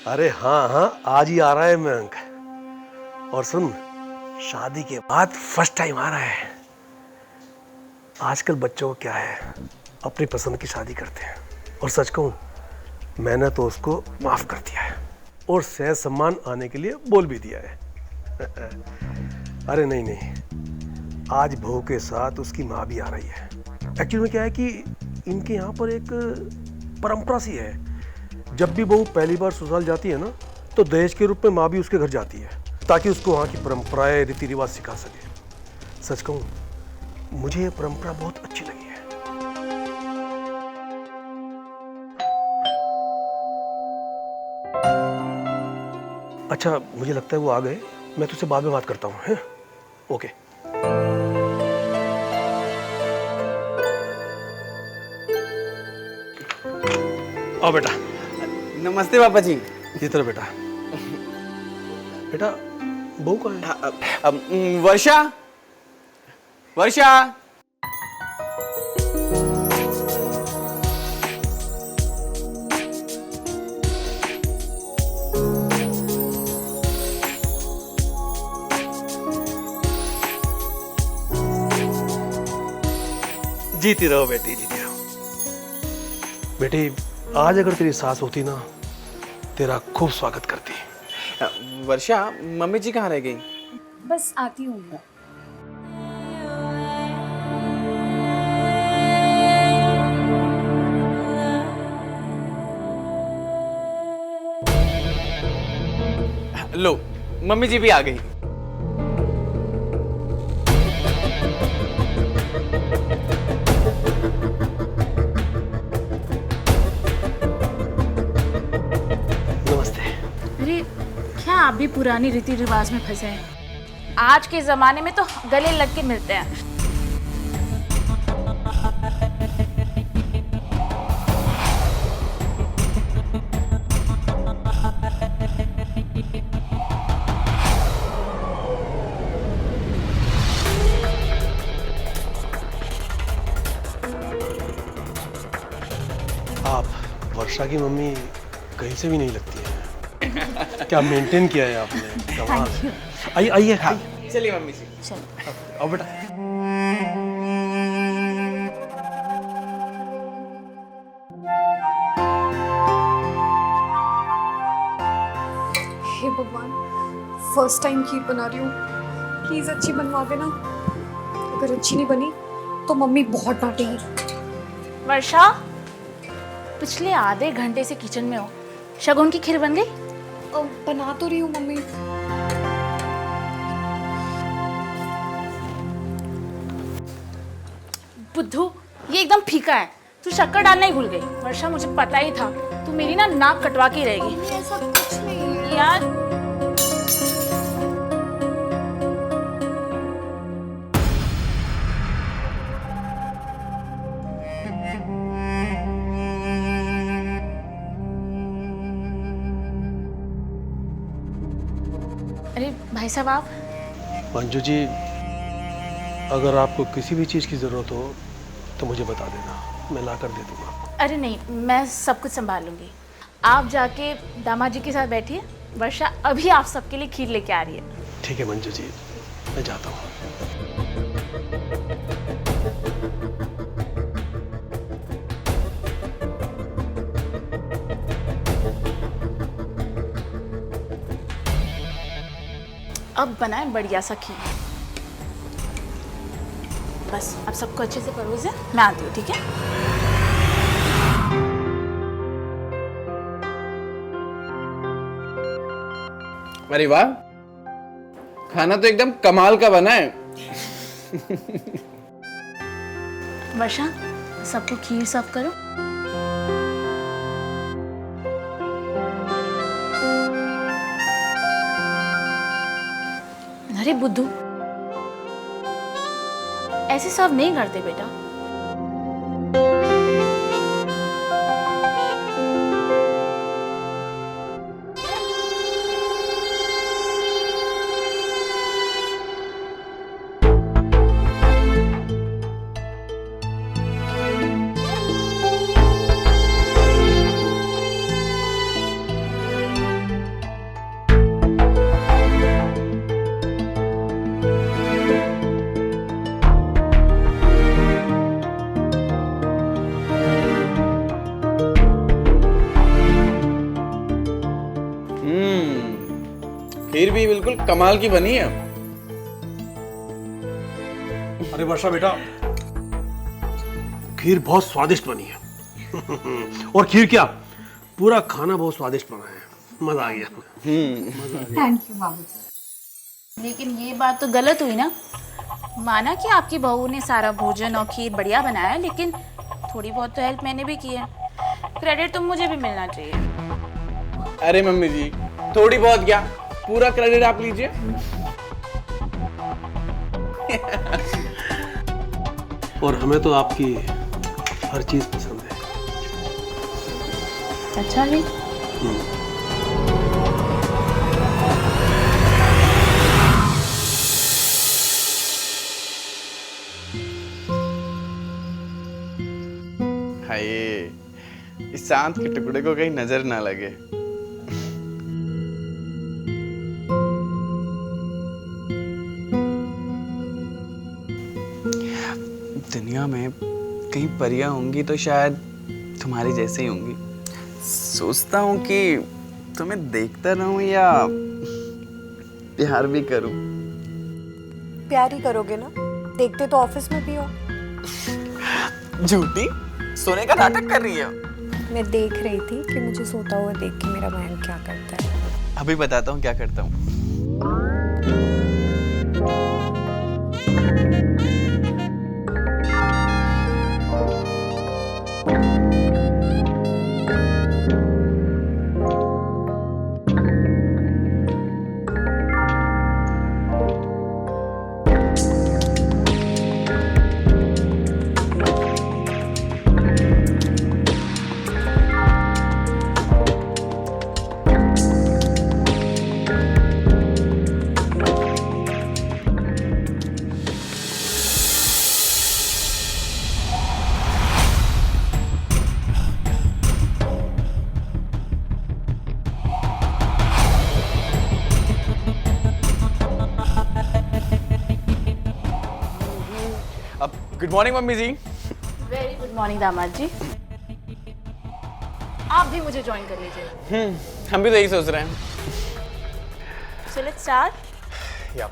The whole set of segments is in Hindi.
अरे हाँ हाँ, आज ही आ रहा है मयंक। और सुन, शादी के बाद फर्स्ट टाइम आ रहा है। आजकल बच्चों को क्या है, अपनी पसंद की शादी करते हैं। और सच कहूँ, मैंने तो उसको माफ कर दिया है और सह सम्मान आने के लिए बोल भी दिया है। अरे नहीं नहीं, आज बहू के साथ उसकी माँ भी आ रही है। एक्चुअली में क्या है कि इनके यहाँ पर एक परंपरा सी है, जब भी बहू पहली बार ससुराल जाती है ना, तो दहेज के रूप में माँ भी उसके घर जाती है, ताकि उसको वहाँ की परंपराएं रीति रिवाज सिखा सके। सच कहूँ, मुझे ये परंपरा बहुत अच्छी लगी है। अच्छा, मुझे लगता है वो आ गए। मैं तुझसे बाद में बात करता हूँ, हैं? ओके। आओ बेटा। नमस्ते पापा जी। इधर बेटा। बेटा, बहू कहाँ है? वर्षा, वर्षा। जीती रहो बेटी, जीती रहो। बेटी, आज अगर तेरी सास होती ना, तेरा खूब स्वागत करती। वर्षा, मम्मी जी कहाँ रह गई? बस आती हूँ। लो, मम्मी जी भी आ गई। नमस्ते। अरे क्या आप भी पुरानी रीति रिवाज में फंसे हैं? आज के जमाने में तो गले लग के मिलते हैं। आप वर्षा की मम्मी कहीं से भी नहीं लगती है। क्या मेंटेन किया है आपने, कमाल है। आइए आइए। चलिए मम्मी जी। चलो। आओ बेटा। हे भगवान, फर्स्ट टाइम खीर बना रही हूँ, प्लीज अच्छी बनवा देना। अगर अच्छी नहीं बनी तो मम्मी बहुत डांटेगी। वर्षा, पिछले आधे घंटे से किचन में हो, शगुन की खीर बन गई? बना तो रही हूँ मम्मी। बुद्धू, ये एकदम फीका है। तू शक्कर डालना ही भूल गई। वर्षा, मुझे पता ही था तू मेरी ना नाक कटवा के रहेगी। मम्मी ऐसा कुछ नहीं है यार, अरे भाई साहब, आप मंजू जी, अगर आपको किसी भी चीज़ की ज़रूरत हो तो मुझे बता देना, मैं ला कर दे दूँगा। अरे नहीं, मैं सब कुछ संभाल लूंगी। आप जाके दामाद जी के साथ बैठिए। वर्षा अभी आप सबके लिए खीर लेके आ रही है। ठीक है मंजू जी, मैं जाता हूँ। अब बनाए बढ़िया सा खीर। बस अब सबको अच्छे से परोसे, मैं आती हूँ, ठीक है? अरे वाह, खाना तो एकदम कमाल का बना है। वर्षा, सबको खीर सर्व करो। अरे बुद्धू, ऐसे सर्व नहीं करते बेटा। खीर भी बिल्कुल कमाल की बनी है। अरे वर्षा बेटा, खीर बहुत स्वादिष्ट बनी है। और खीर क्या, पूरा खाना बहुत स्वादिष्ट बना है, मजा आ गया। थैंक यू बाबूजी। लेकिन ये बात तो गलत हुई ना। माना कि आपकी बहू ने सारा भोजन और खीर बढ़िया बनाया, लेकिन थोड़ी बहुत तो हेल्प मैंने भी की है। क्रेडिट तो मुझे भी मिलना चाहिए। अरे मम्मी जी, थोड़ी बहुत क्या, पूरा क्रेडिट आप लीजिए। और हमें तो आपकी हर चीज पसंद है। अच्छा जी। हाय, इस चांद के टुकड़े को कहीं नजर ना लगे। दुनिया में कई परियां होंगी तो शायद तुम्हारी जैसे ही होंगी। सोचता हूँ कि तुम्हें देखता रहूं या प्यार भी करूं। प्यार ही करोगे ना, देखते तो ऑफिस में भी हो। झूठी, सोने का नाटक कर रही है। मैं देख रही थी कि मुझे सोता हुआ देख के मेरा बहन क्या करता है। अभी बताता हूँ क्या करता हूँ। गुड मॉर्निंग मम्मी जी। वेरी गुड मॉर्निंग दामाद जी। आप भी मुझे ज्वाइन कर लीजिए। हम भी तो यही सोच रहे हैं। So let's start. या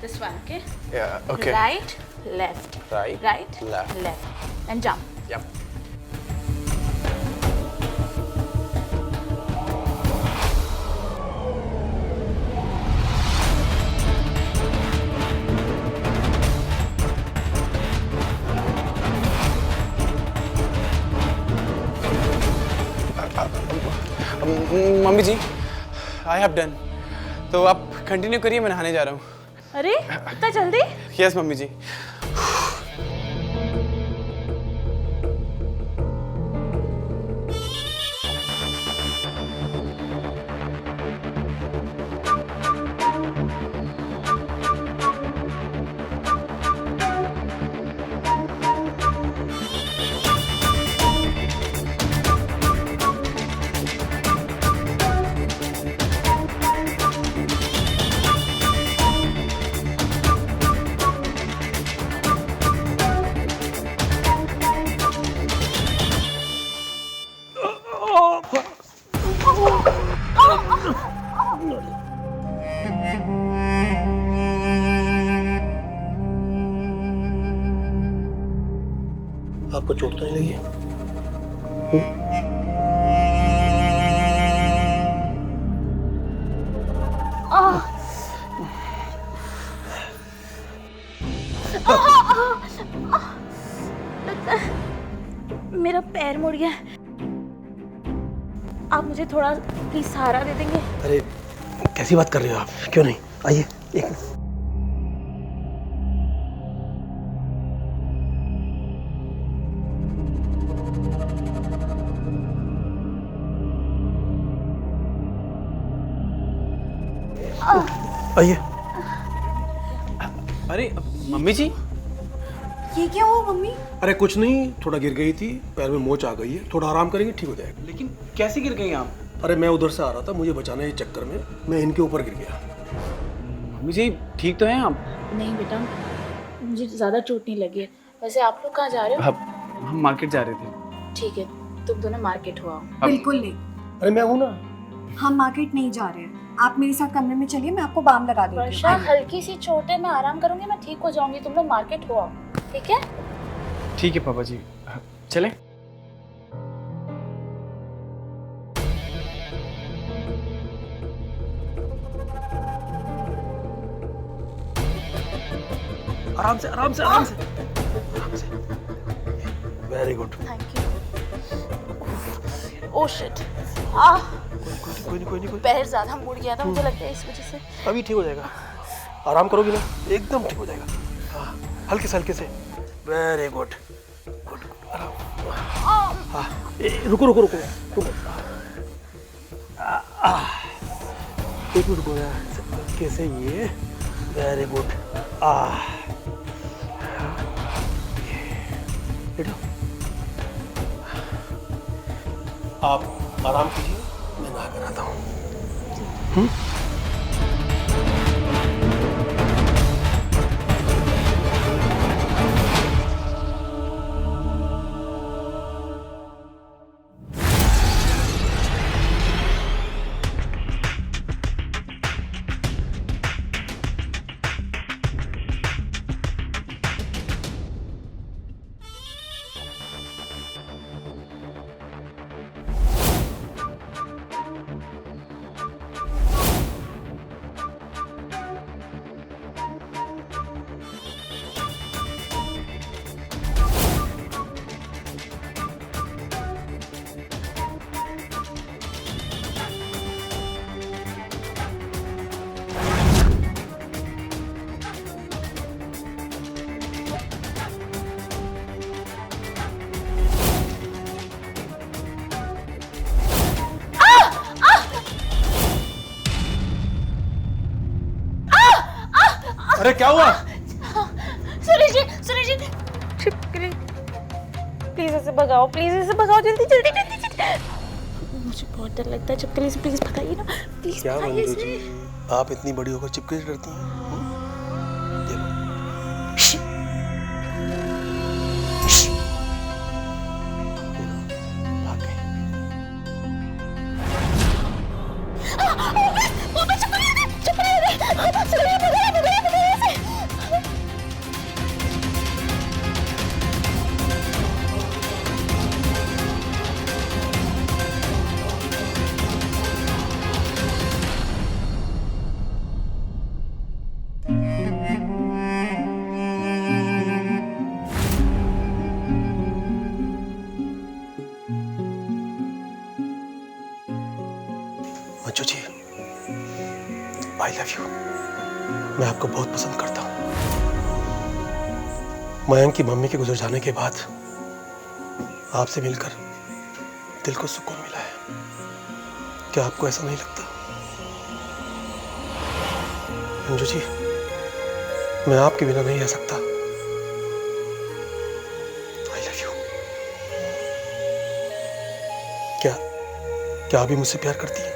This one, okay? Okay. Right, left. Right, Right, left. left. And jump. या mummy ji, I have done. तो आप कंटिन्यू करिए, मैं नहाने जा रहा हूँ। अरे इतना जल्दी? यस मम्मी जी। आपको चोट तो नहीं लगी? मेरा पैर मुड़ गया। आप मुझे थोड़ा प्लीज सहारा दे देंगे? अरे कैसी बात कर रहे हो आप, क्यों नहीं, आइए एक आइए। अरे मम्मी जी, ये क्या हुआ मम्मी? अरे कुछ नहीं, थोड़ा गिर गई थी, पैर में मोच आ गई है, थोड़ा आराम करेंगे ठीक हो जाएगा। लेकिन कैसे गिर गई आप? अरे मैं उधर से आ रहा था, मुझे बचाने के चक्कर में मैं इनके ऊपर गिर गया। मम्मी जी ठीक तो हैं आप? नहीं बेटा, मुझे ज़्यादा चोट नहीं लगी है। वैसे आप लोग कहाँ जा रहे हो? हम मार्केट जा रहे थे। ठीक है, तुम दोनों मार्केट हो आओ। बिल्कुल नहीं, अरे मैं हूं ना। हम मार्केट नहीं जा रहे हैं। आप मेरे साथ कमरे में चलिए, मैं आपको बाम लगा देती वर्षा, हूँ। हल्की सी चोट है, मैं आराम करूंगी, मैं ठीक हो जाऊंगी। तुम लोग मार्केट हो आओ, ठीक है? ठीक है पापा जी, चले। आराम से आराम से आराम से आराम से। Very good. Thank you. Oh shit, ah, कोई नहीं। पैर ज़्यादा मुड़ गया था, मुझे लगता है इस वजह से। अभी ठीक हो जाएगा। आराम करोगी ना, एकदम ठीक हो जाएगा। हाँ, हल्के से। Very good good. आराम। हाँ, रुको। एक मिनट रुको यार, कैसे ये। Very good. बैठो। आप आराम कीजिए, मैं नहा कर आता हूँ। अरे क्या हुआ? सुरेश जी, प्लीज इसे भगाओ, जल्दी। मुझे बहुत डर लगता है छिपकली से, प्लीज भगाइए ना, प्लीज क्या भगाइए मंजू इसे। जी, आप इतनी बड़ी होकर चिपकली से डरती हैं? देखो। भाग गई। Manju ji, I love you. मैं आपको बहुत पसंद करता हूँ। मयंक की मम्मी के गुजर जाने के बाद आपसे मिलकर दिल को सुकून मिला है। क्या आपको ऐसा नहीं लगता? मंजू जी, मैं आपके बिना नहीं रह सकता। I love you. क्या आप भी मुझसे प्यार करती हैं?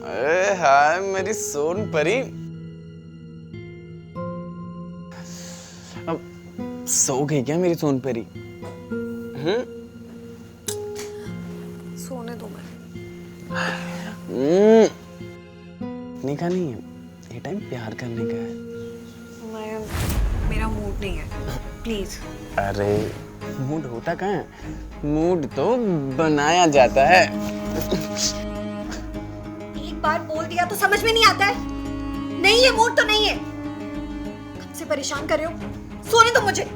अरे हाय मेरी सोन परी, अब सो गई क्या मेरी सोन परी? सोने दो मैं। इतनी का नहीं है, ये टाइम प्यार करने का है। मेरा मूड नहीं है, प्लीज। अरे मूड होता कहाँ है, मूड तो बनाया जाता है। एक बार बोल दिया तो समझ में नहीं आता है? नहीं है मूड तो नहीं है। कब से परेशान कर रहे हो? सोने दो मुझे।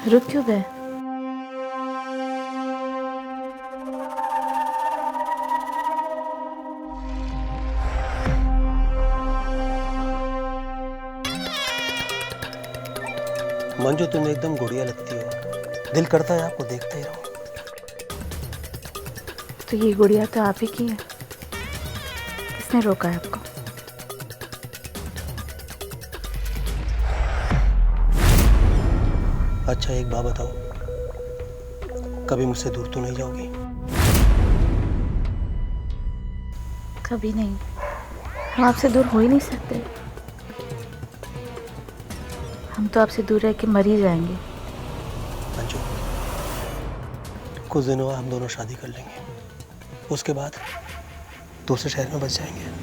रुक क्यों गए? मंजू तुम एकदम गुड़िया लगती हो, दिल करता है आपको देखते ही रहो। तो ये गुड़िया तो आप ही की है, किसने रोका है आपको? अच्छा एक बात बताओ, कभी मुझसे दूर तो नहीं जाओगी? कभी नहीं, हम आपसे दूर हो ही नहीं सकते। हम तो आपसे दूर रह के मर ही जाएंगे। मंजू, कुछ दिनों बाद हम दोनों शादी कर लेंगे, उसके बाद दूसरे शहर में बस जाएंगे।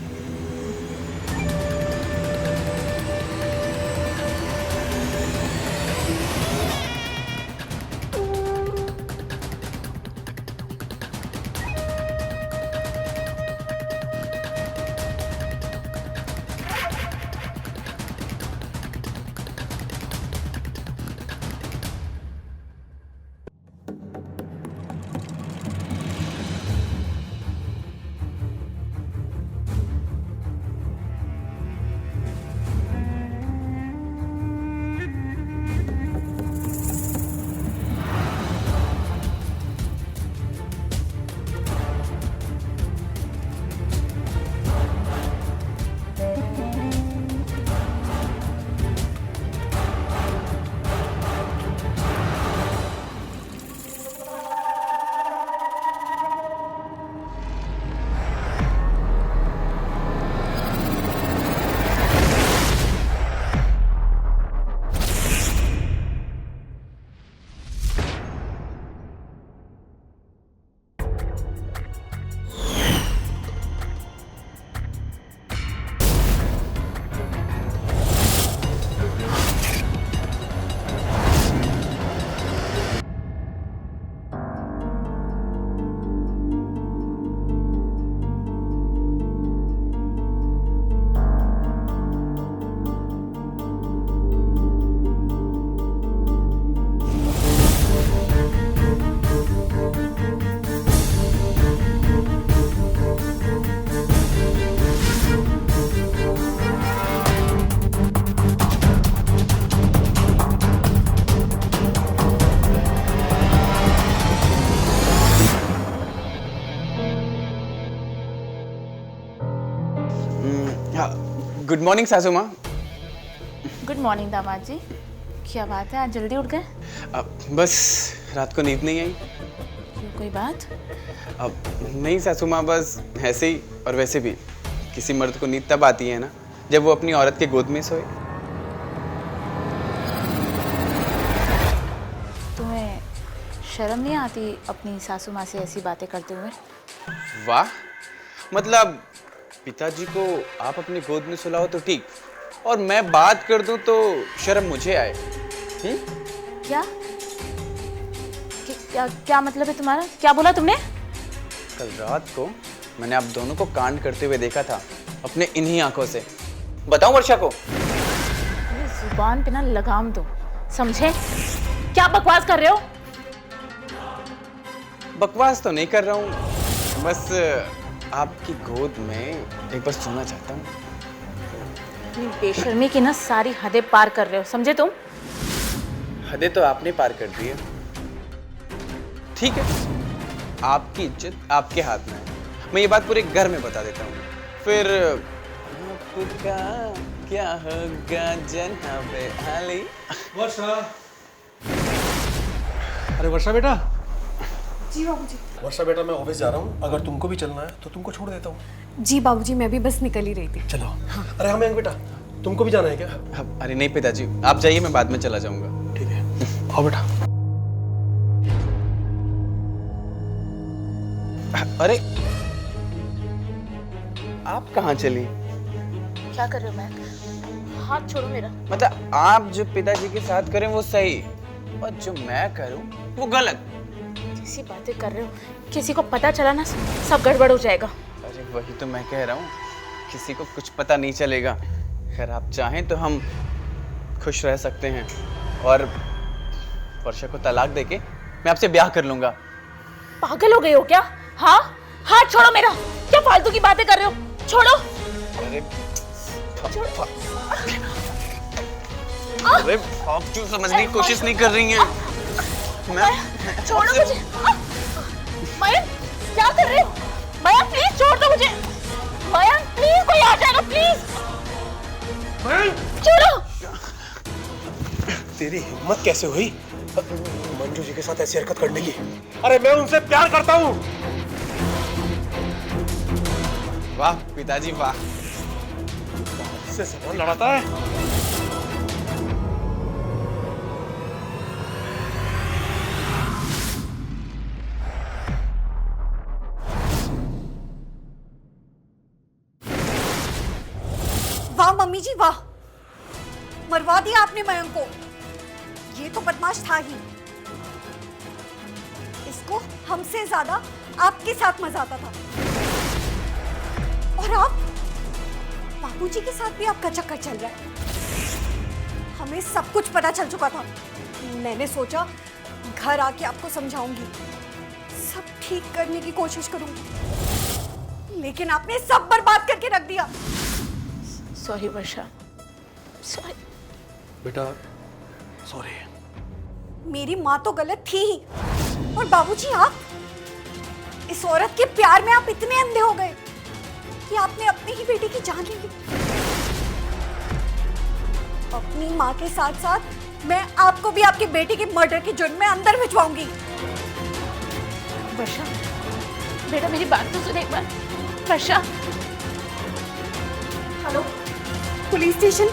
गुड मॉर्निंग सासू माँ। गुड मॉर्निंग दामाद जी, क्या बात है आज जल्दी उठ गए? बस रात को नींद नहीं आई। क्यों, कोई बात? अब नहीं सासू माँ, बस ऐसे ही और वैसे भी किसी मर्द को नींद तब आती है ना जब वो अपनी औरत के गोद में सोए। तुम्हें शर्म नहीं आती अपनी सासू माँ से ऐसी बातें करते हुए? वाह, मतलब पिताजी को आप अपनी गोद में सुलाओ तो ठीक, और मैं बात कर दूं तो शर्म मुझे आए। क्या क्या क्या मतलब है तुम्हारा? क्या बोला तुमने? कल रात को मैंने आप दोनों को कांड करते हुए देखा था अपने इन्हीं आंखों से। बताऊं वर्षा को? ये जुबान पे ना लगाम दो, समझे? क्या बकवास कर रहे हो? बकवास तो नहीं कर रहा हूँ, बस आपकी गोद में एक बार सोना चाहता हूँ। अपनी बेशर्मी की ना सारी हदें पार कर रहे हो, समझे तुम? हदें तो आपने पार कर दी है। ठीक है, आपकी इज्जत आपके हाथ में है। मैं ये बात पूरे घर में बता देता हूँ, फिर आपका क्या होगा जनाबे आली। वर्षा, अरे वर्षा बेटा। जी बाबूजी। वर्षा बेटा, मैं ऑफिस जा रहा हूँ, अगर तुमको भी चलना है तो तुमको छोड़ देता हूँ। जी बाबूजी, मैं भी बस निकल ही रही थी। चलो। हाँ। अरे हाँ मयंक बेटा, तुमको भी जाना है क्या? अरे नहीं पिताजी, आप जाइए, मैं बाद में चला जाऊंगा। ठीक है, आओ बेटा। अरे आप कहाँ चली? क्या कर रहे हो मैं? हाथ छोड़ो मेरा। मतलब आप जो पिताजी के साथ करें वो सही, और जो मैं करूं वो गलत। कैसी बातें कर रहे हो? किसी को पता चला ना सब गड़बड़ हो जाएगा। अरे वही तो मैं कह रहा हूँ, किसी को कुछ पता नहीं चलेगा। अगर आप चाहें तो हम खुश रह सकते हैं, और वर्षा को तलाक देके मैं आपसे ब्याह कर लूंगा। पागल हो गए हो क्या? हाँ, हाथ छोड़ो मेरा। क्या फालतू की बातें कर रहे हो? छोड़ो। अरे अरे आप क्यों समझने की कोशिश नहीं कर रही हैं? मैं छोड़ो मुझे। मयंक, क्या कर रहे हो? मयंक प्लीज छोड़ दो मुझे। मयंक प्लीज, कोई आ जाएगा प्लीज। छोड़ो। तेरी हिम्मत कैसे हुई मंजू जी के साथ ऐसी हरकत करने की? अरे मैं उनसे प्यार करता हूँ। वाह पिताजी वाह, इससे सवाल लड़ाता है। वाह मम्मी जी वाह, मरवा दिया आपने मयंक को। ये तो बदमाश था ही। इसको हमसे ज्यादा आपके साथ मजा आता था। और आप बाबूजी के साथ भी आपका चक्कर चल रहा है। हमें सब कुछ पता चल चुका था। मैंने सोचा घर आके आपको समझाऊंगी, सब ठीक करने की कोशिश करूंगी, लेकिन आपने सब बर्बाद करके रख दिया। सॉरी वर्षा, सॉरी। बेटा सॉरी। मेरी माँ तो गलत थी ही, और बाबूजी आप, इस औरत के प्यार में आप इतने अंधे हो गए कि आपने अपनी ही बेटी की जान ले ली। अपनी माँ के साथ साथ मैं आपको भी आपकी बेटी के मर्डर के जुर्म में अंदर भिजवाऊंगी। वर्षा बेटा, मेरी बात तो सुन एक बार। वर्षा। Hello, police station.